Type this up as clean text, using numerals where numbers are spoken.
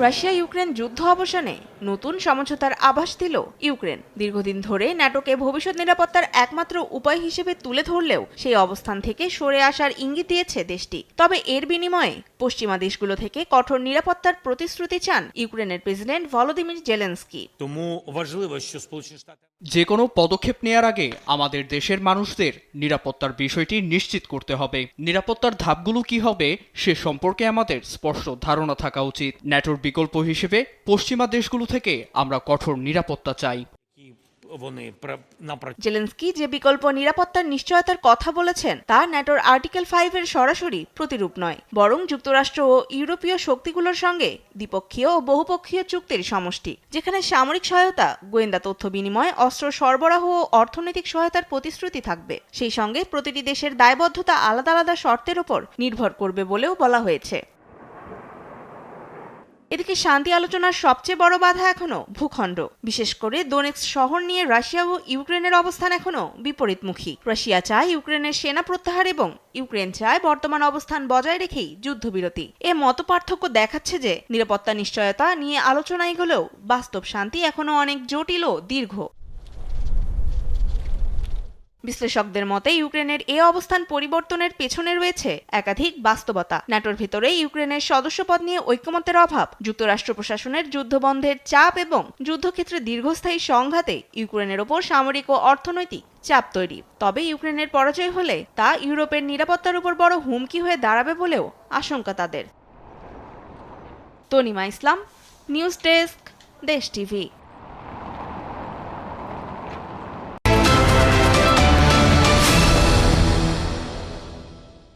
Russia Ukraine যুদ্ধ অবসানে নতুন সমঝোতার আভাস দিল ইউক্রেন। দীর্ঘদিন ধরে ন্যাটোকে ভবিষ্যৎ নিরাপত্তার একমাত্র উপায় হিসেবে তুলে ধরলেও সেই অবস্থান থেকে সরে আসার ইঙ্গিত দিয়েছে দেশটি। তবে এর বিনিময়ে পশ্চিমা দেশগুলো থেকে কঠোর নিরাপত্তার প্রতিশ্রুতি চান ইউক্রেনের প্রেসিডেন্ট ভলোদিমির জেলেনস্কি। যে কোনো পদক্ষেপ নেয়ার আগে আমাদের দেশের মানুষদের নিরাপত্তার বিষয়টি নিশ্চিত করতে হবে। নিরাপত্তার ধাপগুলো কি হবে সে সম্পর্কে আমাদের স্পষ্ট ধারণা থাকা উচিত। ন্যাটোর বিকল্প হিসেবে পশ্চিমা দেশগুলো থেকে আমরা কঠোর নিরাপত্তা চাই। জেলেনস্কি যে বিকল্প নিরাপত্তার নিশ্চয়তার কথা বলেছেন তা ন্যাটোর আর্টিকেল 5 এর সরাসরি প্রতিরূপ নয়, বরং যুক্তরাষ্ট্র ও ইউরোপীয় শক্তিগুলোর সঙ্গে দ্বিপক্ষীয় ও বহুপক্ষীয় চুক্তির সমষ্টি, যেখানে সামরিক সহায়তা, গোয়েন্দা তথ্য বিনিময়, অস্ত্র সরবরাহ ও অর্থনৈতিক সহায়তার প্রতিশ্রুতি থাকবে। সেই সঙ্গে প্রতিটি দেশের দায়বদ্ধতা আলাদা আলাদা শর্তের ওপর নির্ভর করবে বলেও বলা হয়েছে। এদিকে শান্তি আলোচনার সবচেয়ে বড় বাধা এখনো ভূখণ্ড। বিশেষ করে দোনেৎস্ক শহর নিয়ে রাশিয়া ও ইউক্রেনের অবস্থান এখনো বিপরীতমুখী। রাশিয়া চায় ইউক্রেনের সেনা প্রত্যাহার এবং ইউক্রেন চায় বর্তমান অবস্থান বজায় রেখেই যুদ্ধবিরতি। এ মতপার্থক্য দেখাচ্ছে যে নিরাপত্তা নিশ্চয়তা নিয়ে আলোচনা এগোলেও বাস্তব শান্তি এখনো অনেক জটিল ও দীর্ঘ। বিশ্লেষকদের মতে ইউক্রেনের এ অবস্থান পরিবর্তনের পেছনে রয়েছে একাধিক বাস্তবতা। ন্যাটোর ভেতরে ইউক্রেনের সদস্যপদ নিয়ে ঐকমত্যের অভাব, যুক্তরাষ্ট্র প্রশাসনের যুদ্ধবন্ধের চাপ এবং যুদ্ধক্ষেত্রে দীর্ঘস্থায়ী সংঘাতে ইউক্রেনের ওপর সামরিক ও অর্থনৈতিক চাপ তৈরি। তবে ইউক্রেনের পরাজয় হলে তা ইউরোপের নিরাপত্তার উপর বড় হুমকি হয়ে দাঁড়াবে বলেও আশঙ্কা তাদের। তনিমা ইসলাম, নিউজ ডেস্ক, দেশ টিভি।